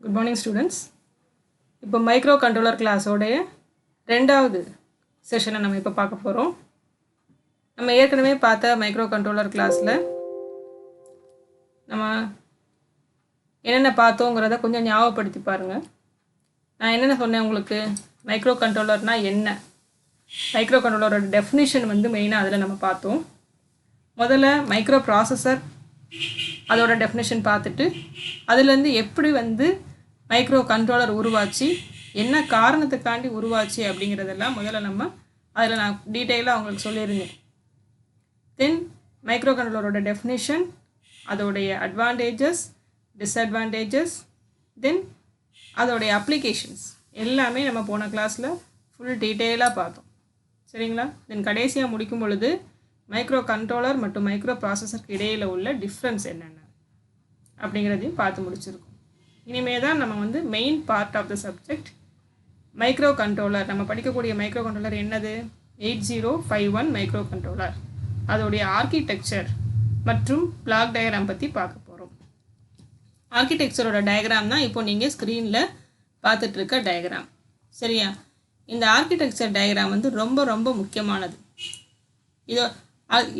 Good morning students. இப்போ micro controller கிளாஸோடைய ரெண்டாவது செஷனை நம்ம இப்போ பார்க்க போகிறோம். நம்ம ஏற்கனவே பார்த்த மைக்ரோ கண்ட்ரோலர் கிளாஸில் நம்ம என்னென்ன பார்த்தோங்கிறத கொஞ்சம் ஞாபகப்படுத்தி பாருங்கள். நான் என்னென்ன சொன்னேன் உங்களுக்கு, மைக்ரோ கண்ட்ரோலர்னால் என்ன, மைக்ரோ கண்ட்ரோலரோட டெஃபினிஷன் மெயினாக அதில் நம்ம பார்த்தோம். முதல்ல மைக்ரோ ப்ராசஸர் அதோட டெஃபினேஷன் பார்த்துட்டு அதுலேருந்து எப்படி மைக்ரோ கண்ட்ரோலர் உருவாச்சு, என்ன காரணத்துக்காண்டி உருவாச்சு அப்படிங்கிறதெல்லாம் முதல்ல நம்ம அதில் நான் டீட்டெயிலாக அவங்களுக்கு சொல்லியிருந்தேன். தென் மைக்ரோ கண்ட்ரோலரோட டெஃபினேஷன், அதோடைய அட்வான்டேஜஸ், டிஸ்அட்வான்டேஜஸ், தென் அதோடைய அப்ளிகேஷன்ஸ் எல்லாமே நம்ம போன கிளாஸில் ஃபுல் டீட்டெயிலாக பார்த்தோம். சரிங்களா? தென் கடைசியாக முடிக்கும் பொழுது மைக்ரோ கண்ட்ரோலர் மற்றும் மைக்ரோ ப்ராசஸருக்கு இடையில் உள்ள டிஃப்ரென்ஸ் என்னென்ன அப்படிங்கிறதையும் பார்த்து முடிச்சிருக்கோம். இனிமே தான் நம்ம main part of the subject micro controller. நம்ம படிக்கக்கூடிய மைக்ரோ கண்ட்ரோலர் என்னது, 8051 மைக்ரோ கண்ட்ரோலர், அதோடைய ஆர்கிடெக்சர் மற்றும் பிளாக் டயக்ராம் பற்றி பார்க்க போகிறோம். ஆர்கிடெக்சரோட டயக்ராம் தான் இப்போ நீங்கள் ஸ்க்ரீனில் பார்த்துட்ருக்க டயக்ராம். சரியா? இந்த ஆர்கிடெக்சர் டயக்ராம் ரொம்ப ரொம்ப முக்கியமானது.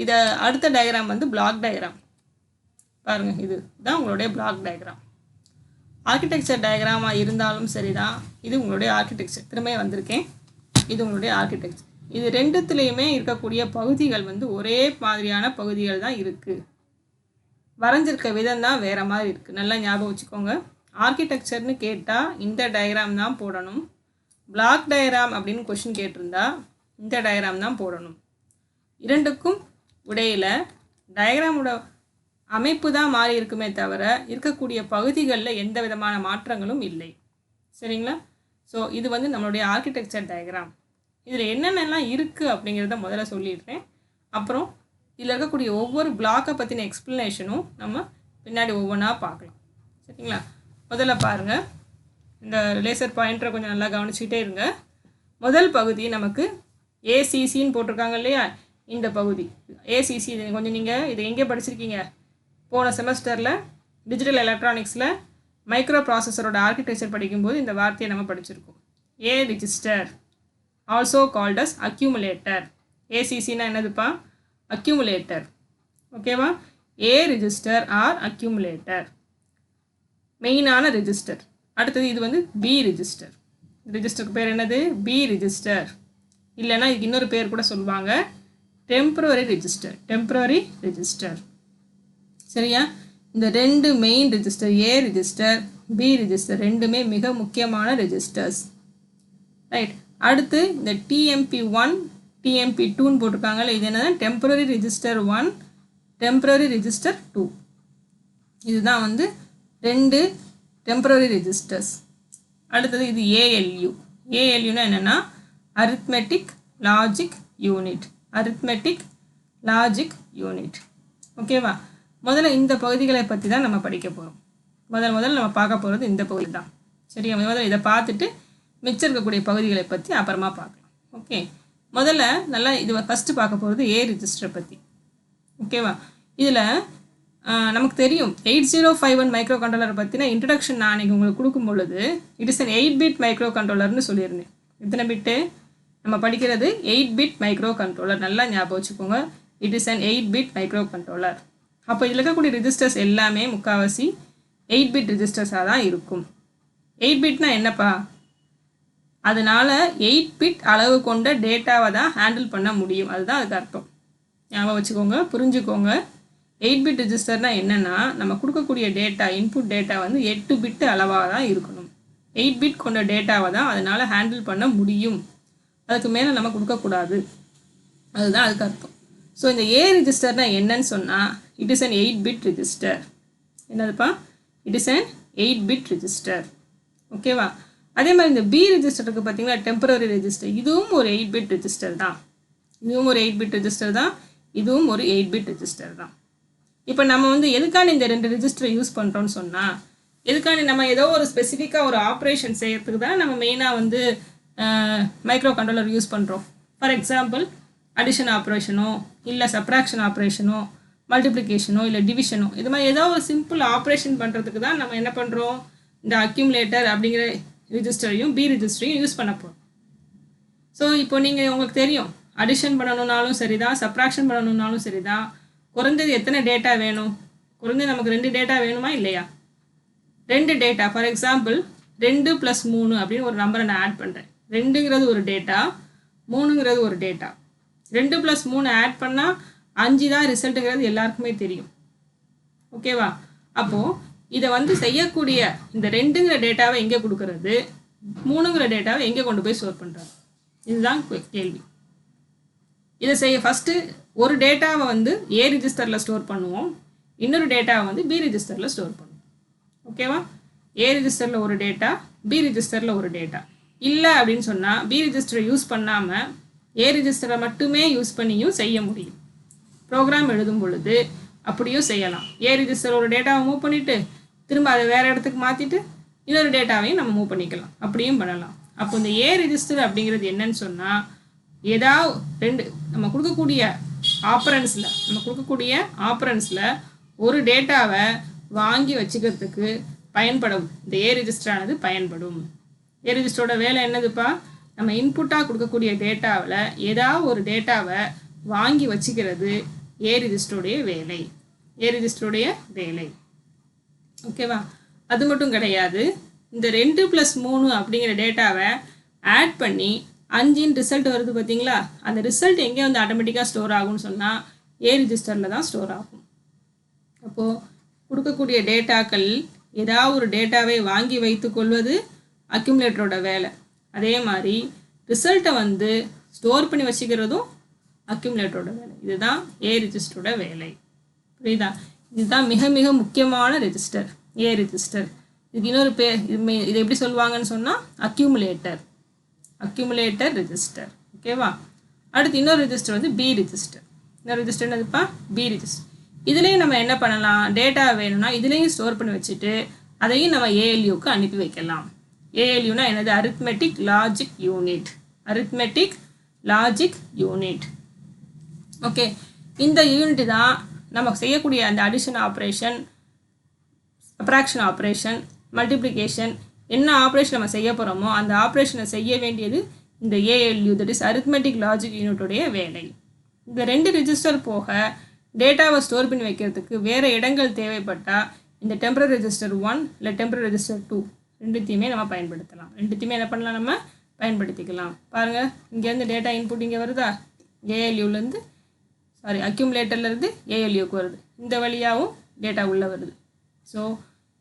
இதை அடுத்த டயக்ராம் பிளாக் டயக்ராம். பாருங்கள், இது தான் உங்களுடைய பிளாக் டயக்ராம். ஆர்கிடெக்சர் டயக்ராமாக இருந்தாலும் சரி தான், இது உங்களுடைய ஆர்கிடெக்சர். திரும்ப வந்திருக்கேன், இது உங்களுடைய ஆர்கிடெக்சர். இது ரெண்டுத்துலேயுமே இருக்கக்கூடிய பகுதிகள் ஒரே மாதிரியான பகுதிகள் தான் இருக்குது. வரைஞ்சிருக்க விதம் தான் வேறு மாதிரி இருக்குது. நல்லா ஞாபகம் வச்சுக்கோங்க. ஆர்கிடெக்சர்னு கேட்டால் இந்த டயக்ராம் தான் போடணும். பிளாக் டயக்ராம் அப்படின்னு கொஷின் கேட்டிருந்தா இந்த டயக்ராம் தான் போடணும். இரண்டுக்கும் இடையில் டயக்ராமோட அமைப்பு தான் மாறி இருக்குமே தவிர இருக்கக்கூடிய பகுதிகளில் எந்த விதமான மாற்றங்களும் இல்லை. சரிங்களா? ஸோ இது நம்மளுடைய ஆர்கிடெக்சர் டயக்ராம். இதில் என்னென்னலாம் இருக்குது அப்படிங்கிறத முதல்ல சொல்லிடுறேன். அப்புறம் இதில் இருக்கக்கூடிய ஒவ்வொரு பிளாக்கை பற்றின எக்ஸ்ப்ளனேஷனும் நம்ம பின்னாடி ஒவ்வொன்றா பார்க்கலாம். சரிங்களா? முதல்ல பாருங்கள், இந்த லேசர் பாயிண்டரை கொஞ்சம் நல்லா கவனிச்சுக்கிட்டே இருங்க. முதல் பகுதி நமக்கு ஏசிசின்னு போட்டிருக்காங்க இல்லையா, இந்த பகுதி ஏசிசி. கொஞ்சம் நீங்கள் இதை எங்கே படிச்சிருக்கீங்க, போன செமஸ்டரில் டிஜிட்டல் எலக்ட்ரானிக்ஸில் மைக்ரோ ப்ராசஸரோட ஆர்கிடெக்சர் படிக்கும்போது இந்த வார்த்தையை நம்ம படிச்சிருக்கோம். A register, also called as accumulator. ஏசிசின்னா என்னதுப்பா, அக்யூமுலேட்டர். ஓகேவா? ஏ ரிஜிஸ்டர் ஆர் அக்யூமுலேட்டர், மெயினான ரெஜிஸ்டர். அடுத்தது இது பி ரிஜிஸ்டர். ரிஜிஸ்டருக்கு பேர் என்னது, பி ரிஜிஸ்டர். இல்லைன்னா இதுக்கு இன்னொரு பேர் கூட சொல்லுவாங்க, டெம்பரரி ரெஜிஸ்டர். Temporary register. சரியா? இந்த ரெண்டு main register, A register, B register, ரெண்டுமே மிக முக்கியமான ரெஜிஸ்டர்ஸ். ரைட். அடுத்து இந்த TMP1 TMP2ன்னு போட்டிருக்காங்கல்ல, இது என்னது, டெம்பரரி ரெஜிஸ்டர் 1, டெம்பரரி ரெஜிஸ்டர் 2. இதுதான் ரெண்டு டெம்பரரி ரெஜிஸ்டர்ஸ். அடுத்தது இது ALU. ALUனா என்னென்னா arithmetic logic unit. Arithmetic logic unit. ஓகேவா? முதல்ல இந்த பகுதிகளை பற்றி தான் நம்ம படிக்க போகிறோம். முதல்ல நம்ம பார்க்க போகிறது இந்த பகுதி தான். சரியா? முதல்ல இதை பார்த்துட்டு மிச்சம் இருக்கக்கூடிய பகுதிகளை பற்றி அப்புறமா பார்க்கலாம். ஓகே, முதல்ல நல்லா இது ஃபஸ்ட்டு பார்க்க போகிறது ஏ ரிஜிஸ்டரை பற்றி. ஓகேவா? இதில் நமக்கு தெரியும் 8051 மைக்ரோ கண்ட்ரோலரை பற்றின இன்ட்ரடக்ஷன் நான் அன்றைக்கி உங்களுக்கு கொடுக்கும் பொழுது it is an 8-bit micro கண்ட்ரோலர்னு சொல்லியிருந்தேன். இத்தனை பிட்டு நம்ம படிக்கிறது 8-bit மைக்ரோ கண்ட்ரோலர். நல்லா ஞாபகம் வச்சுக்கோங்க, it is an 8-bit micro controller. அப்போ இதில் இருக்கக்கூடிய ரெஜிஸ்டர்ஸ் எல்லாமே முக்கால்வாசி 8-bit ரெஜிஸ்டர்ஸாக தான் இருக்கும். 8-bitனா என்னப்பா, அதனால் 8-bit அளவு கொண்ட டேட்டாவை தான் ஹேண்டில் பண்ண முடியும். அதுதான் அதுக்கு அர்த்தம். ஞாபகம் வச்சுக்கோங்க, புரிஞ்சுக்கோங்க. 8-bit ரெஜிஸ்டர்னால் என்னென்னா, நம்ம கொடுக்கக்கூடிய டேட்டா, இன்புட் டேட்டா 8-bit அளவாக தான் இருக்கணும். 8-bit கொண்ட டேட்டாவை தான் அதனால் ஹேண்டில் பண்ண முடியும். அதுக்கு மேலே நம்ம கொடுக்கக்கூடாது. அதுதான் அதுக்கு அர்த்தம். ஸோ இந்த ஏ ரிஜிஸ்டர்னால் என்னன்னு சொன்னால், it is an 8-bit register. என்னதுப்பா, it is an 8-bit register. ஓகேவா? அதே மாதிரி இந்த பி ரெஜிஸ்டருக்கு பார்த்தீங்கன்னா டெம்பரரி ரெஜிஸ்டர். இதுவும் ஒரு 8-bit ரெஜிஸ்டர் தான். இதுவும் ஒரு 8-bit ரெஜிஸ்டர் தான். இதுவும் ஒரு 8-bit ரெஜிஸ்டர் தான். இப்போ நம்ம எதுக்கான இந்த ரெண்டு ரெஜிஸ்டரை யூஸ் பண்ணுறோன்னு சொன்னால், எதுக்கான நம்ம ஏதோ ஒரு ஸ்பெசிஃபிக்காக ஒரு ஆப்ரேஷன் செய்கிறதுக்கு தான் நம்ம மெயினாக மைக்ரோ கண்ட்ரோலர் யூஸ் பண்ணுறோம். ஃபார் எக்ஸாம்பிள் அடிஷன் ஆப்ரேஷனோ, இல்லை சப்ராக்ஷன் ஆப்ரேஷனோ, மல்டிப்ளிகேஷனோ, இல்லை டிவிஷனோ, இது மாதிரி ஏதோ ஒரு சிம்பிள் ஆப்ரேஷன் பண்ணுறதுக்கு தான் நம்ம என்ன பண்ணுறோம், இந்த அக்யூமுலேட்டர் அப்படிங்கிற ரிஜிஸ்டரையும் பி ரிஜிஸ்டரையும் யூஸ் பண்ண போகிறோம். ஸோ இப்போ நீங்கள் உங்களுக்கு தெரியும், அடிஷன் பண்ணணுன்னாலும் சரி தான், சப்ராக்ஷன் பண்ணணுன்னாலும் சரி தான், குறைஞ்சது எத்தனை டேட்டா வேணும்? குறைஞ்சது நமக்கு 2 டேட்டா வேணுமா இல்லையா? 2 டேட்டா. ஃபார் எக்ஸாம்பிள் 2 + 3 அப்படின்னு ஒரு நம்பரை நான் ஆட் பண்ணுறேன். 2ங்கிறது ஒரு டேட்டா, 3ங்கிறது ஒரு டேட்டா. 2 + 3 ஆட் பண்ணால் 5 தான் ரிசல்ட்டுங்கிறது எல்லாருக்குமே தெரியும். ஓகேவா? அப்போது இதை வந்து செய்யக்கூடிய இந்த 2ங்கிற டேட்டாவை எங்கே கொடுக்கறது, 3ங்கிற டேட்டாவை எங்கே கொண்டு போய் ஸ்டோர் பண்ணுறது? இதுதான் கேள்வி. இதை செய்ய ஃபஸ்ட்டு ஒரு டேட்டாவை வந்து ஏ ரிஜிஸ்டரில் ஸ்டோர் பண்ணுவோம், இன்னொரு டேட்டாவை வந்து பி ரிஜிஸ்டரில் ஸ்டோர் பண்ணுவோம். ஓகேவா? ஏ ரிஜிஸ்டரில் ஒரு டேட்டா, பி ரிஜிஸ்டரில் ஒரு டேட்டா. இல்லை அப்படின்னு சொன்னால் பி ரிஜிஸ்டரை யூஸ் பண்ணாமல் ஏ ரிஜிஸ்டரை மட்டுமே யூஸ் பண்ணியும் செய்ய முடியும். ப்ரோக்ராம் எழுதும் பொழுது அப்படியும் செய்யலாம். ஏ ரிஜிஸ்டர் ஒரு டேட்டாவை மூவ் பண்ணிவிட்டு திரும்ப அதை வேறு இடத்துக்கு மாற்றிட்டு இன்னொரு டேட்டாவையும் நம்ம மூவ் பண்ணிக்கலாம். அப்படியும் பண்ணலாம். அப்போ இந்த ஏ ரிஜிஸ்டர் அப்படிங்கிறது என்னன்னு சொன்னால், ஏதாவது 2 நம்ம கொடுக்கக்கூடிய ஆப்பரன்ஸில் ஒரு டேட்டாவை வாங்கி வச்சுக்கிறதுக்கு பயன்படும் இந்த ஏ ரிஜிஸ்டரானது பயன்படும். ஏ ரிஜிஸ்டரோட வேலை என்னதுப்பா? நம்ம இன்புட்டாக கொடுக்கக்கூடிய டேட்டாவில் ஏதாவது ஒரு டேட்டாவை வாங்கி வச்சுக்கிறது ஏ ரிஜிஸ்டருடைய வேலை. ஓகேவா? அது மட்டும் கிடையாது, இந்த 2 + 3 அப்படிங்கிற டேட்டாவை ஆட் பண்ணி 5 ரிசல்ட் வருது பார்த்தீங்களா? அந்த ரிசல்ட் எங்கே வந்து ஆட்டோமேட்டிக்காக ஸ்டோர் ஆகும்னு சொன்னால் ஏ ரிஜிஸ்டரில் தான் ஸ்டோர் ஆகும். அப்போது கொடுக்கக்கூடிய டேட்டாக்கள் ஏதாவது ஒரு டேட்டாவை வாங்கி வைத்து கொள்வது அக்யூமுலேட்டரோட வேலை. அதே மாதிரி ரிசல்ட்டை வந்து ஸ்டோர் பண்ணி வச்சுக்கிறதும் அக்யூமுலேட்டரோட வேலை. இதுதான் ஏ ரிஜிஸ்டரோட வேலை. புரியுதா? இதுதான் மிக மிக முக்கியமான ரெஜிஸ்டர், ஏ ரிஜிஸ்டர். இதுக்கு இன்னொரு பேர், இது எப்படி சொல்லுவாங்கன்னு சொன்னால் அக்யூமுலேட்டர் ரெஜிஸ்டர். ஓகேவா? அடுத்து இன்னொரு ரெஜிஸ்டர் வந்து பி ரிஜிஸ்டர். இன்னொரு ரெஜிஸ்டர் என்னதுப்பா? B register. இதுலேயும் நம்ம என்ன பண்ணலாம், டேட்டா வேணும்னா இதுலேயும் ஸ்டோர் பண்ணி வச்சுட்டு அதையும் நம்ம ஏஎல்யூக்கு அனுப்பி வைக்கலாம். ஏஎல்யூனா என்னது? Arithmetic logic unit. ஓகே, இந்த யூனிட் தான் நம்ம செய்யக்கூடிய அந்த addition operation, subtraction operation, multiplication, என்ன ஆப்ரேஷன் நம்ம செய்ய போகிறோமோ அந்த ஆப்ரேஷனை செய்ய வேண்டியது இந்த ALU, that is arithmetic logic யூனிட்டுடைய வேலை. இந்த 2 ரிஜிஸ்டர் போக டேட்டாவை ஸ்டோர் பண்ணி வைக்கிறதுக்கு வேறு இடங்கள் தேவைப்பட்டால் இந்த டெம்பரரி ரெஜிஸ்டர் 1 இல்லை டெம்பரரி ரெஜிஸ்டர் 2 ரெண்டுத்தையுமே நம்ம பயன்படுத்தலாம். ரெண்டுத்தையுமே என்ன பண்ணலாம், நம்ம பயன்படுத்திக்கலாம். பாருங்கள், இங்கேருந்து டேட்டா இன்புட் இங்கே வருதா, ஏஎல்யூலேருந்து அக்யூமுலேட்டர்லேருந்து ஏஎல்யூக்கு வருது. இந்த வழியாகவும் டேட்டா உள்ளே வருது. ஸோ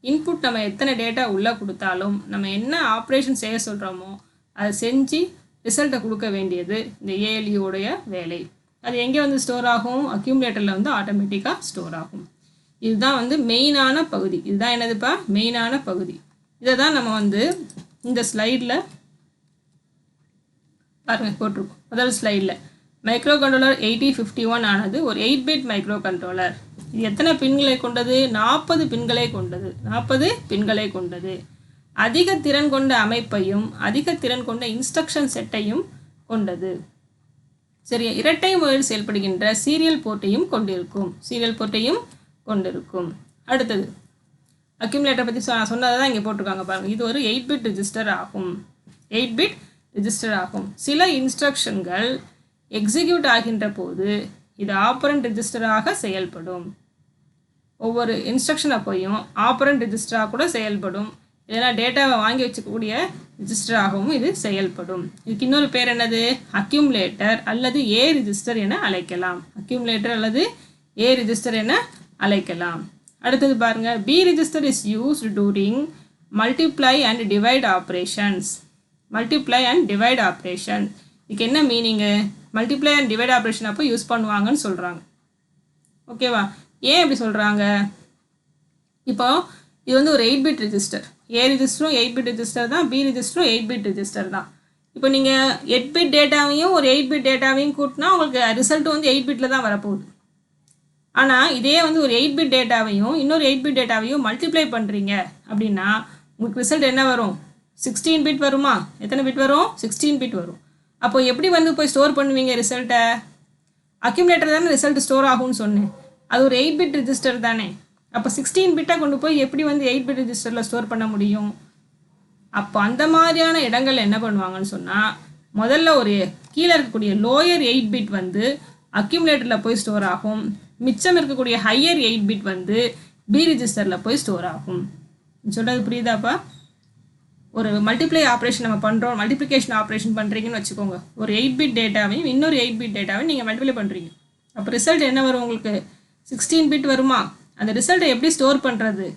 இன்புட் நம்ம எத்தனை டேட்டா உள்ளே கொடுத்தாலும் நம்ம என்ன ஆப்ரேஷன் செய்ய சொல்கிறோமோ அதை செஞ்சு ரிசல்ட்டை கொடுக்க வேண்டியது இந்த ஏஎல்யூடைய வேலை. அது எங்கே வந்து ஸ்டோர் ஆகும்? அக்யூமுலேட்டரில் வந்து ஆட்டோமேட்டிக்காக ஸ்டோர் ஆகும். இதுதான் வந்து மெயினான பகுதி. இதுதான் என்னதுப்பா? மெயினான பகுதி. இதை தான் நம்ம வந்து இந்த ஸ்லைடில் பாருங்கள் போட்டிருக்கோம். முதல் ஸ்லைடில் மைக்ரோ கண்ட்ரோலர் 8051 ஆனது ஒரு 8-பிட் மைக்ரோ கண்ட்ரோலர். இது எத்தனை பின்களை கொண்டது? 40 பின்களை கொண்டது. அதிக திறன் கொண்ட அமைப்பையும் அதிக திறன் கொண்ட இன்ஸ்ட்ரக்ஷன் செட்டையும் கொண்டது. சரியா? இரட்டை முறையில் செயல்படுகின்ற சீரியல் போர்ட்டையும் கொண்டிருக்கும். அடுத்தது அக்யூமுலேட்டர் பற்றி சொன்னதை தான் இங்கே போட்டிருக்காங்க பாருங்கள். இது ஒரு 8-பிட் ரிஜிஸ்டர் ஆகும். சில இன்ஸ்ட்ரக்ஷன்கள் எக்ஸிக்யூட் ஆகின்ற போது இது ஆப்பரண்ட் ரெஜிஸ்டராக செயல்படும். ஒவ்வொரு இன்ஸ்ட்ரக்ஷன் அப்பையும் ஆப்பரண்ட் ரெஜிஸ்டராக கூட செயல்படும். இதெல்லாம் டேட்டாவை வாங்கி வச்சுக்கூடிய ரெஜிஸ்டராகவும் இது செயல்படும். இதுக்கு இன்னொரு பேர் என்னது? அக்யூமுலேட்டர் அல்லது ஏ ரிஜிஸ்டர் என அழைக்கலாம். அடுத்தது பாருங்கள், B register is used during multiply and divide operations. இதுக்கு என்ன meaning? Multiply and divide operation அப்போ யூஸ் பண்ணுவாங்கன்னு சொல்கிறாங்க. ஓகேவா? ஏன் இப்படி சொல்கிறாங்க? இப்போ இது வந்து ஒரு 8-பிட் ரெஜிஸ்டர். ஏ ரிஜிஸ்டரும் 8-பிட் ரெஜிஸ்டர் தான், பி ரிஜிஸ்டரும் 8-பிட் ரெஜிஸ்டர் தான். இப்போ நீங்கள் 8-பிட் டேட்டாவையும் ஒரு 8-பிட் டேட்டாவையும் கூட்டினா உங்களுக்கு ரிசல்ட் வந்து 8-பிட்டில் தான் வரப்போகுது. ஆனால் இதே வந்து ஒரு 8-பிட் டேட்டாவையும் இன்னொரு 8-பிட் டேட்டாவையும் மல்டிப்ளை பண்ணுறீங்க அப்படின்னா உங்களுக்கு ரிசல்ட் என்ன வரும்? 16 பிட் வருமா? எத்தனை பிட் வரும்? 16 பிட் வரும். அப்போ எப்படி வந்து போய் ஸ்டோர் பண்ணுவீங்க ரிசல்ட்டை? அக்யூமுலேட்டர் தானே ரிசல்ட் ஸ்டோர் ஆகும்னு சொன்னேன். அது ஒரு 8-பிட் ரெஜிஸ்டர் தானே. அப்போ 16 பிட்டை கொண்டு போய் எப்படி வந்து 8 பிட் ரெஜிஸ்டரில் ஸ்டோர் பண்ண முடியும்? அப்போ அந்த மாதிரியான இடங்கள் என்ன பண்ணுவாங்கன்னு சொன்னால், முதல்ல ஒரு கீழே இருக்கக்கூடிய லோயர் 8 பிட் வந்து அக்யூமுலேட்டரில் போய் ஸ்டோர் ஆகும். மிச்சம் இருக்கக்கூடிய ஹையர் 8 பிட் வந்து பி ரிஜிஸ்டரில் போய் ஸ்டோர் ஆகும். சொல்கிறது புரியுதாப்பா? ஒரு மல்டிப்ளை ஆப்ரேஷன் நம்ம பண்ணுறோம், மல்டிப்ளிகேஷன் ஆப்ரேஷன் பண்ணுறீங்கன்னு வச்சுக்கோங்க. ஒரு 8 பிட் டேட்டாவையும் இன்னொரு 8 பிட் டேட்டாவையும் நீங்கள் மல்டிப்ளை பண்ணுறீங்க. அப்போ ரிசல்ட் என்ன வரும் உங்களுக்கு? 16 பிட் வருமா? அந்த ரிசல்ட்டை எப்படி ஸ்டோர் பண்ணுறது?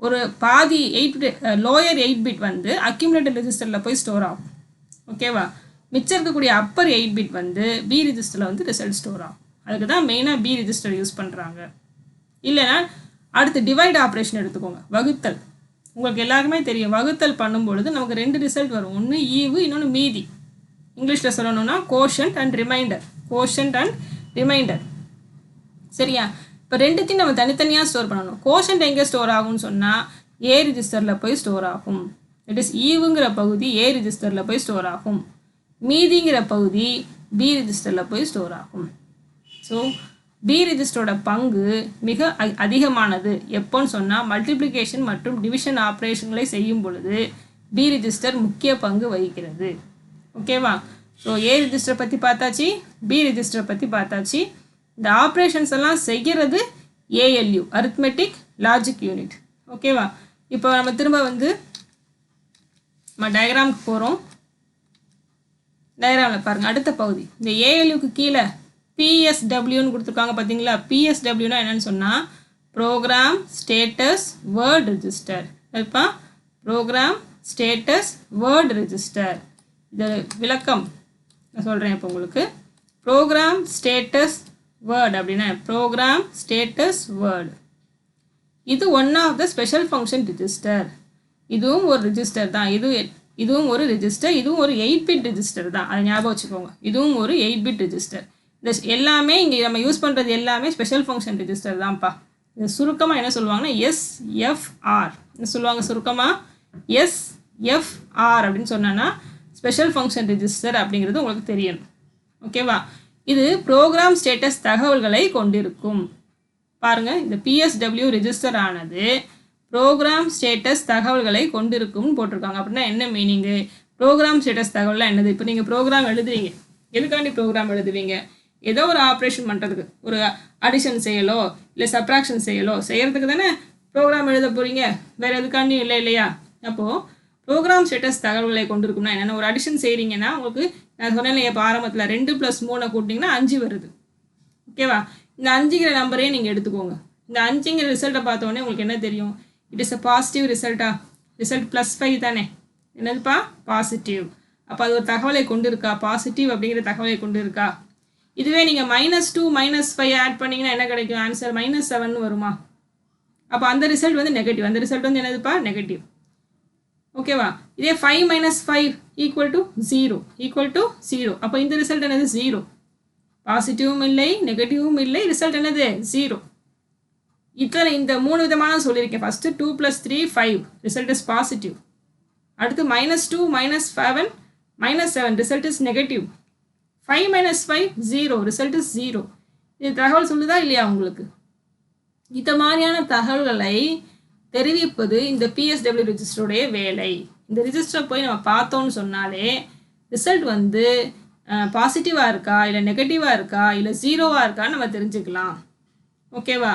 ஒரு பாதி 8 பிட் லோயர் 8 பிட் வந்து அக்யூமுலேட்டர் ரெஜிஸ்டரில் போய் ஸ்டோர் ஆகும். ஓகேவா? மிச்சம் இருக்கக்கூடிய அப்பர் 8 பிட் வந்து பி ரிஜிஸ்டரில் வந்து ரிசல்ட் ஸ்டோர் ஆகும். அதுக்கு தான் மெயினாக பி ரிஜிஸ்டர் யூஸ் பண்ணுறாங்க. இல்லைனா அடுத்து டிவைட் ஆப்ரேஷன் எடுத்துக்கோங்க, வகுத்தல். உங்களுக்கு எல்லாருக்குமே தெரியும், வகுத்தல் பண்ணும்பொழுது நமக்கு 2 ரிசல்ட் வரும். ஒன்று ஈவு, இன்னொன்று மீதி. இங்கிலீஷில் சொல்லணும்னா quotient and reminder. Quotient and reminder. சரியா? இப்போ ரெண்டுத்தையும் நம்ம தனித்தனியாக ஸ்டோர் பண்ணணும். கோஷன்ட் எங்கே ஸ்டோர் ஆகும்னு சொன்னால் ஏ ரிஜிஸ்டரில் போய் ஸ்டோர் ஆகும். இட் இஸ் ஈவுங்கிற பகுதி ஏ ரிஜிஸ்டரில் போய் ஸ்டோர் ஆகும். மீதிங்கிற பகுதி பி ரிஜிஸ்டரில் போய் ஸ்டோர் ஆகும். ஸோ பி ரிஜிஸ்டரோட பங்கு மிக அதிகமானது எப்போன்னு சொன்னால் மல்டிப்ளிகேஷன் மற்றும் டிவிஷன் ஆப்ரேஷன்களை செய்யும் பொழுது பி ரிஜிஸ்டர் முக்கிய பங்கு வகிக்கிறது. ஓகேவா? ஸோ ஏ ரிஜிஸ்டர் பற்றி பார்த்தாச்சு, பி ரிஜிஸ்டர் பற்றி பார்த்தாச்சு. இந்த ஆப்ரேஷன்ஸ் எல்லாம் செய்கிறது ஏஎல்யூ, அரித்மெட்டிக் லாஜிக் யூனிட். ஓகேவா? இப்போ நம்ம திரும்ப வந்து நம்ம டயக்ராமுக்கு போகிறோம். டயக்ராமில் பாருங்கள், அடுத்த பகுதி இந்த ஏஎல்யூக்கு கீழே பிஎஸ்டபிள்யூன்னு கொடுத்துருக்காங்க பார்த்தீங்களா? பிஎஸ்டபிள்யூனா என்னன்னு சொன்னால் ப்ரோக்ராம் ஸ்டேட்டஸ் வேர்ட் ரெஜிஸ்டர். இப்போ ப்ரோக்ராம் ஸ்டேட்டஸ் வேர்ட் ரெஜிஸ்டர். இது விளக்கம் நான் சொல்கிறேன் இப்போ உங்களுக்கு. ப்ரோக்ராம் ஸ்டேட்டஸ் வேர்ட் அப்படின்னா ப்ரோக்ராம் ஸ்டேட்டஸ் வேர்டு. இது one of the special function register. இதுவும் ஒரு ரெஜிஸ்டர் தான். இதுவும் ஒரு ரெஜிஸ்டர். இதுவும் ஒரு 8 பிட் ரெஜிஸ்டர் தான். அதை ஞாபகம் வச்சுக்கோங்க. இதுவும் ஒரு 8 பிட் ரெஜிஸ்டர். இந்த எல்லாமே இங்கே நம்ம யூஸ் பண்ணுறது எல்லாமே ஸ்பெஷல் ஃபங்க்ஷன் ரெஜிஸ்டர் தான்ப்பா. இது சுருக்கமாக என்ன சொல்லுவாங்கன்னா எஸ்எஃப்ஆர் சொல்லுவாங்க. சுருக்கமாக எஸ்எஃப்ஆர் அப்படின்னு சொன்னோன்னா ஸ்பெஷல் ஃபங்க்ஷன் ரெஜிஸ்டர் அப்படிங்கிறது உங்களுக்கு தெரியணும். ஓகேவா? இது ப்ரோக்ராம் ஸ்டேட்டஸ் தகவல்களை கொண்டிருக்கும். பாருங்கள், இந்த பிஎஸ்டபிள்யூ ரெஜிஸ்டர் ஆனது ப்ரோக்ராம் ஸ்டேட்டஸ் தகவல்களை கொண்டிருக்கும்னு போட்டிருக்காங்க. அப்படின்னா என்ன மீனிங்கு? ப்ரோக்ராம் ஸ்டேட்டஸ் தகவல்லாம் என்னது? இப்போ நீங்கள் ப்ரோக்ராம் எழுதுறீங்க, எதுக்காண்டி ப்ரோக்ராம் எழுதுவீங்க? ஏதோ ஒரு ஆப்ரேஷன் பண்ணுறதுக்கு, ஒரு அடிஷன் செய்யலோ இல்லை சப்ராக்ஷன் செய்கிறதுக்கு தானே ப்ரோக்ராம் எழுத போகிறீங்க. வேறு எதுக்காண்டி இல்லை இல்லையா? அப்போது ப்ரோக்ராம் ஸ்டேட்டஸ் தகவல்களை கொண்டிருக்கும்னா என்னென்ன? ஒரு அடிஷன் செய்கிறீங்கன்னா உங்களுக்கு நான் சொன்னேன் இப்போ ஆரம்பத்தில் 2 + 3 கூட்டிங்கன்னா 5 வருது. ஓகேவா? இந்த 5ங்கிற நம்பரே நீங்கள் எடுத்துக்கோங்க. இந்த 5ங்கிற ரிசல்ட்டை பார்த்தோன்னே உங்களுக்கு என்ன தெரியும்? இட் இஸ் அ பாசிட்டிவ் ரிசல்ட்டா? ரிசல்ட் +5 தானே? என்னதுப்பா? பாசிட்டிவ். அப்போ அது ஒரு தகவலை கொண்டு இருக்கா? பாசிட்டிவ் அப்படிங்கிற தகவலை கொண்டு இருக்கா? இதுவே நீங்கள் -2 -5 ஆட் பண்ணிங்கன்னா என்ன கிடைக்கும்? ஆன்சர் -7 வருமா? அப்போ அந்த ரிசல்ட் வந்து நெகட்டிவ். அந்த ரிசல்ட் வந்து என்னதுப்பா? நெகட்டிவ். ஓகேவா? இதே 5 - 5 = 0. அப்போ இந்த ரிசல்ட் என்னது? 0. பாசிட்டிவும் இல்லை, நெகட்டிவும் இல்லை, ரிசல்ட் என்னது? 0. இத்தனை இந்த 3 விதமான சொல்லியிருக்கேன். First 2 + 3 5 result is positive. அடுத்து -2 - 7 result is negative. 5 - 5 0 result is 0. இது தகவல் சொல்லுதா இல்லையா உங்களுக்கு? இந்த மாதிரியான தகவல்களை தெரிவிப்பது இந்த பிஎஸ்டபிள்யூ ரெஜிஸ்டருடைய வேலை. இந்த ரெஜிஸ்டரை போய் நம்ம பார்த்தோன்னு சொன்னாலே ரிசல்ட் வந்து பாசிட்டிவாக இருக்கா இல்லை நெகட்டிவாக இருக்கா இல்லை 0வாக இருக்கான்னு நம்ம தெரிஞ்சுக்கலாம். ஓகேவா?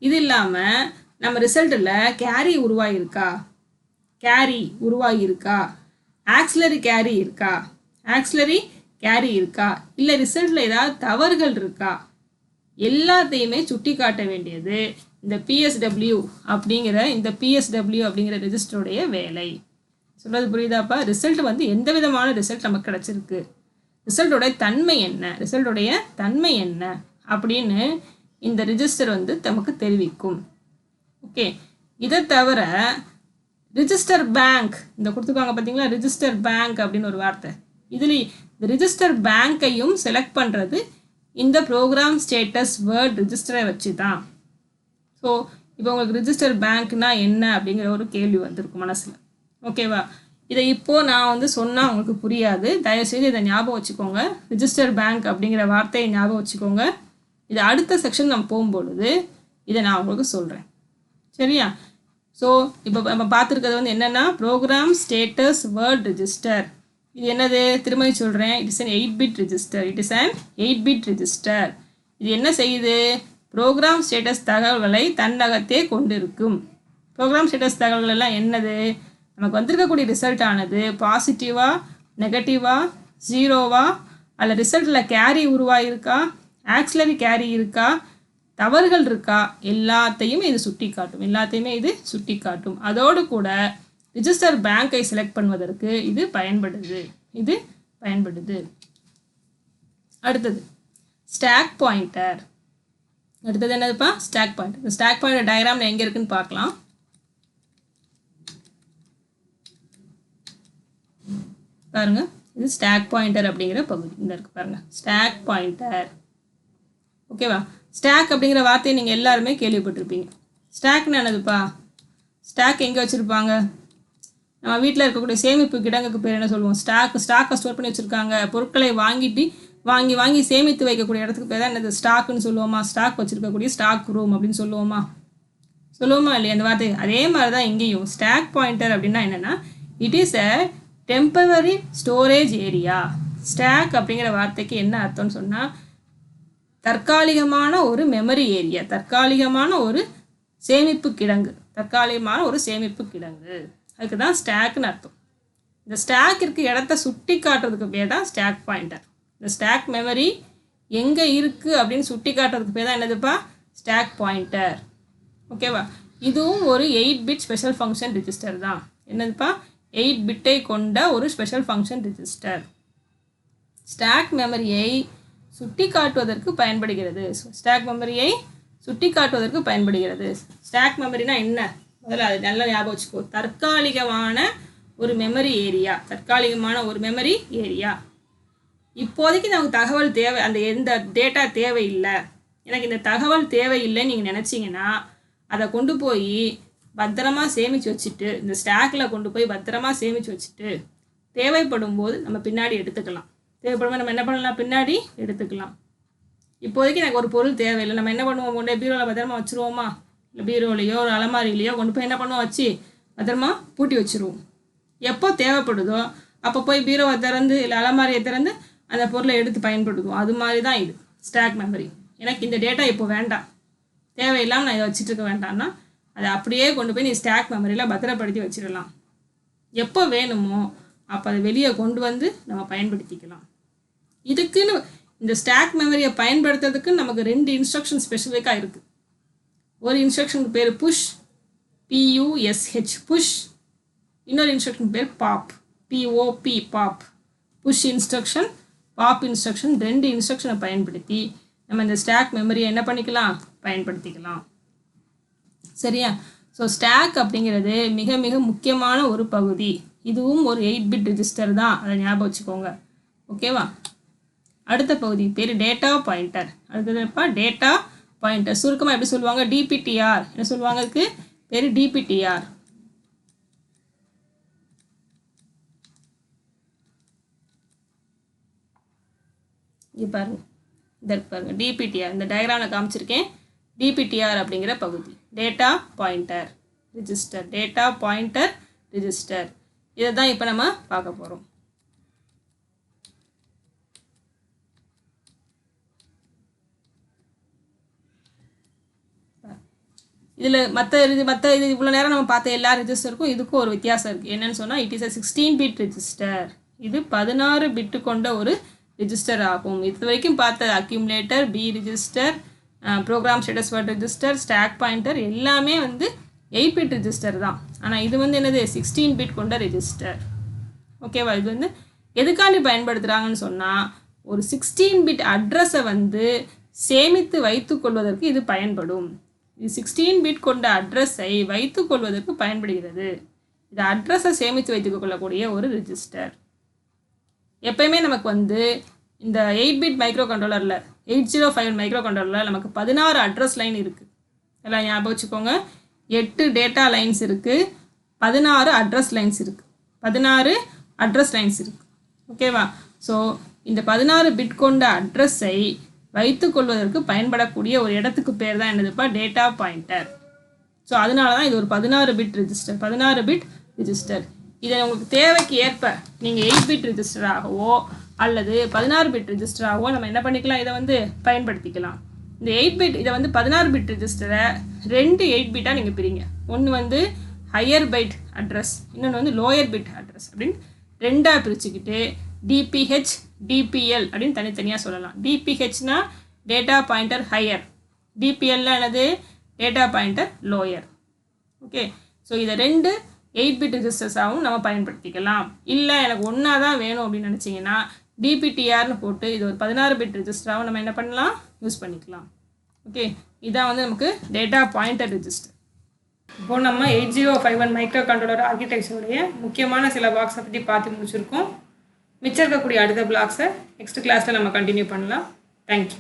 இது இல்லாமல் நம்ம ரிசல்ட்டில் கேரி உருவாகியிருக்கா, ஆக்சிலரி கேரி இருக்கா, இல்லை ரிசல்ட்டில் ஏதாவது தவறுகள் இருக்கா, எல்லாத்தையுமே சுட்டி காட்ட வேண்டியது இந்த பிஎஸ்டபிள்யூ அப்படிங்கிற ரெஜிஸ்டருடைய வேலை. சொல்கிறது புரியுதாப்பா? ரிசல்ட் வந்து எந்த விதமான ரிசல்ட் நமக்கு கிடச்சிருக்கு, ரிசல்ட்டோடைய தன்மை என்ன அப்படின்னு இந்த ரெஜிஸ்டர் வந்து நமக்கு தெரிவிக்கும். ஓகே, இதை தவிர ரிஜிஸ்டர் பேங்க் இந்த கொடுத்துருக்காங்க பார்த்தீங்களா? ரிஜிஸ்டர் பேங்க் அப்படின்னு ஒரு வார்த்தை. இதில் இந்த ரிஜிஸ்டர் பேங்க்கையும் செலக்ட் பண்ணுறது இந்த ப்ரோக்ராம் ஸ்டேட்டஸ் வேர்ட் ரெஜிஸ்டரை வச்சு தான். ஸோ இப்போ உங்களுக்கு ரிஜிஸ்டர் பேங்க்னா என்ன அப்படிங்கிற ஒரு கேள்வி வந்திருக்கும் மனசில். ஓகேவா? இதை இப்போது நான் வந்து சொன்னால் உங்களுக்கு புரியாது. தயவுசெய்து இதை ஞாபகம் வச்சுக்கோங்க. ரிஜிஸ்டர் பேங்க் அப்படிங்கிற வார்த்தையை ஞாபகம் வச்சுக்கோங்க. இது அடுத்த செக்ஷன் நம்ம போகும்பொழுது இதை நான் உங்களுக்கு சொல்கிறேன். சரியா? ஸோ இப்போ நம்ம பார்த்துருக்கிறது வந்து என்னென்னா ப்ரோக்ராம் ஸ்டேட்டஸ் வேர்ட் ரெஜிஸ்டர். இது என்னது? திரும்ப சொல்கிறேன், it is an 8-bit register. It is an 8-bit register. இது என்ன செய்யுது? ப்ரோக்ராம் ஸ்டேட்டஸ் தகவல்களை தன்னகத்தே கொண்டிருக்கும். ப்ரோக்ராம் ஸ்டேட்டஸ் தகவல்கள் எல்லாம் என்னது? நமக்கு வந்திருக்கக்கூடிய ரிசல்ட் ஆனது பாசிட்டிவா, நெகட்டிவா, ஜீரோவா, அல்ல ரிசல்ட்டில் கேரி உருவாயிருக்கா, ஆக்சிலரி கேரி இருக்கா, தவறுகள் இருக்கா, எல்லாத்தையுமே இது சுட்டி காட்டும். அதோடு கூட ரிஜிஸ்டர் பேங்கை செலக்ட் பண்ணுவதற்கு இது பயன்படுது. அடுத்தது ஸ்டாக் பாயிண்டர். அடுத்தது என்னதுப்பா? Stack pointer. இந்த ஸ்டாக் பாயிண்டர் டயக்ராமில் எங்கே இருக்குன்னு பார்க்கலாம். பாருங்க, இது ஸ்டாக் பாயிண்டர் அப்படிங்கிற பகுதி. இந்த இருக்கு பாருங்க, ஸ்டாக் பாயிண்டர். ஓகேவா? ஸ்டாக் அப்படிங்கிற வார்த்தையை நீங்கள் எல்லாருமே கேள்விப்பட்டிருப்பீங்க. ஸ்டாக்னு என்னதுப்பா? ஸ்டாக் எங்கே வச்சுருப்பாங்க? நம்ம வீட்டில் இருக்கக்கூடிய சேமிப்பு கிடங்குக்கு பேர் என்ன சொல்லுவோம்? ஸ்டாக்கை ஸ்டோர் பண்ணி வச்சுருக்காங்க. பொருட்களை வாங்கி சேமித்து வைக்கக்கூடிய இடத்துக்கு பேர் தான் என்னது? ஸ்டாக்குன்னு சொல்லுவோமா? ஸ்டாக் வச்சுருக்கக்கூடிய ஸ்டாக் ரூம் அப்படின்னு சொல்லுவோமா இல்லையா அந்த வார்த்தை? அதே மாதிரி தான் இங்கேயும் ஸ்டாக் பாயிண்டர் அப்படின்னா என்னென்னா, it is a temporary storage area. Stack அப்படிங்கிற வார்த்தைக்கு என்ன அர்த்தம்னு சொன்னால், தற்காலிகமான ஒரு மெமரி ஏரியா, தற்காலிகமான ஒரு சேமிப்பு கிடங்கு. அதுக்கு தான் ஸ்டாக்னு அர்த்தம். இந்த ஸ்டாக் இருக்க இடத்த சுட்டி காட்டுறதுக்கு பேர் தான் ஸ்டாக் பாயிண்டர். இந்த ஸ்டாக் மெமரி எங்கே இருக்குது அப்படின்னு சுட்டி காட்டுறதுக்கு பேர் தான் என்னதுப்பா? Stack pointer. ஓகேவா? இதுவும் ஒரு 8-bit ஸ்பெஷல் ஃபங்க்ஷன் ரெஜிஸ்டர் தான். என்னதுப்பா? 8 பிட்டை கொண்ட ஒரு ஸ்பெஷல் ஃபங்க்ஷன் ரெஜிஸ்டர். ஸ்டாக் மெமரியை சுட்டி காட்டுவதற்கு பயன்படுகிறது. ஸ்டாக் மெமரினா என்ன? முதல்ல அது நல்லா ஞாபகம் வச்சுக்கோ. தற்காலிகமான ஒரு மெமரி ஏரியா. இப்போதைக்கு நமக்கு தகவல் தேவை, அந்த எந்த டேட்டா தேவையில்லை, எனக்கு இந்த தகவல் தேவையில்லைன்னு நீங்கள் நினச்சிங்கன்னா அதை கொண்டு போய் பத்திரமா சேமித்து வச்சுட்டு, இந்த ஸ்டாக்கில் கொண்டு போய் பத்திரமா சேமித்து வச்சுட்டு தேவைப்படும் போது நம்ம பின்னாடி எடுத்துக்கலாம். நம்ம என்ன பண்ணலாம்? பின்னாடி எடுத்துக்கலாம். இப்போதைக்கு எனக்கு ஒரு பொருள் தேவையில்லை, நம்ம என்ன பண்ணுவோம்? கொண்டு பீரோவில் பத்திரமா வச்சுருவோமா? இல்லை பீரோலையோ ஒரு அலமாரிலையோ கொண்டு போய் என்ன பண்ணுவோம்? வச்சு பத்திரமா பூட்டி வச்சுருவோம். எப்போ தேவைப்படுதோ அப்போ போய் பீரோவை திறந்து இல்லை அலமாரியை திறந்து அந்த பொருளை எடுத்து பயன்படுத்துவோம். அது மாதிரி தான் இது ஸ்டாக் மெமரி. எனக்கு இந்த டேட்டா இப்போ வேண்டாம், தேவையில்லாமல் நான் இதை வச்சுட்டு இருக்க வேண்டாம்னா அதை அப்படியே கொண்டு போய் நீ ஸ்டாக் மெமரியில் பத்திரப்படுத்தி வச்சிடலாம். எப்போ வேணுமோ அப்போ அதை வெளியே கொண்டு வந்து நம்ம பயன்படுத்திக்கலாம். இதுக்குன்னு இந்த ஸ்டாக் மெமரியை பயன்படுத்துறதுக்கு நமக்கு 2 இன்ஸ்ட்ரக்ஷன் ஸ்பெசிஃபிக்காக இருக்குது. ஒரு இன்ஸ்ட்ரக்ஷனுக்கு பேர் புஷ், PUSH புஷ். இன்னொரு இன்ஸ்ட்ரக்ஷன் பேர் pop, POP pop. Push instruction, pop instruction, 2 இன்ஸ்ட்ரக்ஷனை பயன்படுத்தி நம்ம இந்த ஸ்டாக் மெமரியை என்ன பண்ணிக்கலாம்? பயன்படுத்திக்கலாம். சரியா? ஸோ ஸ்டாக் அப்படிங்கிறது மிக மிக முக்கியமான ஒரு பகுதி. இதுவும் ஒரு 8-bit ரெஜிஸ்டர் தான், அதை ஞாபகம் வச்சுக்கோங்க. ஓகேவா? அடுத்த பகுதி பேர் டேட்டா பாயிண்டர். அடுத்ததுப்பா டேட்டா பாயிண்டர். சுருக்கமாக எப்படி சொல்லுவாங்க? DPTR. என்ன சொல்லுவாங்க? அதுக்கு பேர் DPTR. இங்கே பாருங்க, பாருங்க DPTR. இந்த டயக்ராமில் காமிச்சிருக்கேன். DPTR அப்படிங்கிற பகுதி டேட்டா பாயிண்டர் ரெஜிஸ்டர். இதை தான் இப்போ நம்ம பார்க்க போகிறோம். இதில் மற்ற இது இவ்வளோ நேரம் நம்ம பார்த்த எல்லா ரெஜிஸ்டருக்கும் இதுக்கும் ஒரு வித்தியாசம் இருக்குது. என்னென்னு சொன்னால், it is a 16-bit register. இது 16 பிட்டு கொண்ட ஒரு ரெஜிஸ்டர் ஆகும். இது வரைக்கும் பார்த்த accumulator, B register, program status word register, stack pointer எல்லாமே வந்து 8-bit ரெஜிஸ்டர் தான். ஆனால் இது வந்து என்னது? 16-bit கொண்ட ரெஜிஸ்டர். ஓகேவா? இது வந்து எதுக்காண்டி பயன்படுத்துகிறாங்கன்னு சொன்னால், ஒரு 16-bit அட்ரஸை வந்து சேமித்து வைத்துக்கொள்வதற்கு இது பயன்படும். இது 16-bit கொண்ட அட்ரஸை வைத்துக்கொள்வதற்கு பயன்படுகிறது. இது அட்ரஸை சேமித்து வைத்துக்கொள்ளக்கூடிய ஒரு ரெஜிஸ்டர். எப்பயுமே நமக்கு வந்து இந்த 8-bit மைக்ரோ கண்ட்ரோலரில் 8051 மைக்ரோ கண்ட்ரோலரில் நமக்கு 16 அட்ரஸ் லைன் இருக்குது. எல்லாம் ஞாபகம் வச்சுக்கோங்க. 8 டேட்டா லைன்ஸ் இருக்குது, 16 அட்ரஸ் லைன்ஸ் இருக்குது. ஓகேவா? ஸோ இந்த 16 பிட் கொண்ட அட்ரஸை வைத்துக்கொள்வதற்கு பயன்படக்கூடிய ஒரு இடத்துக்கு பேர் தான் என்னதுப்பா? Data pointer. ஸோ அதனால தான் இது ஒரு 16 பிட் ரிஜிஸ்டர். 16 bit register. இதை உங்களுக்கு தேவைக்கு ஏற்ப நீங்கள் 8 பிட் ரிஜிஸ்டராகவோ அல்லது 16 பிட் ரிஜிஸ்டராகவோ நம்ம என்ன பண்ணிக்கலாம், இதை வந்து பயன்படுத்திக்கலாம். இந்த 8 பிட் இதை வந்து 16 பிட் ரிஜிஸ்டரை 2 8 பிட்டாக நீங்கள் பிரிங்க. ஒன்று வந்து ஹையர் பைட் அட்ரஸ், இன்னொன்று வந்து லோயர் பிட் அட்ரஸ் அப்படின்னு 2ஆக பிரிச்சுக்கிட்டு டிபிஹெச் டிபிஎல் அப்படின்னு தனித்தனியாக சொல்லலாம். டிபிஹெச்னா டேட்டா பாயிண்டர் ஹையர், டிபிஎல்னா என்னது data pointer lower. Okay, so இதை 2 8 பிட் ரிஜிஸ்டர்ஸாகவும் நம்ம பயன்படுத்திக்கலாம். இல்லை எனக்கு ஒன்றா தான் வேணும் அப்படின்னு நினச்சிங்கன்னா டிபிடிஆர்னு போட்டு இது ஒரு 16 பிட் ரிஜிஸ்டராகவும் நம்ம என்ன பண்ணலாம், யூஸ் பண்ணிக்கலாம். ஓகே, இதான் வந்து நமக்கு டேட்டா பாயிண்டர் ரிஜிஸ்டர். இப்போது நம்ம 8051 மைக்ரோ கண்ட்ரோலர் ஆர்கிடெக்சருடைய முக்கியமான சில பிளாக்ஸை பற்றி பார்த்து முடிச்சிருக்கோம். மிச்சம் இருக்கக்கூடிய அடுத்த பிளாக்ஸை நெக்ஸ்ட் கிளாஸில் நம்ம கண்டினியூ பண்ணலாம். தேங்க்யூ.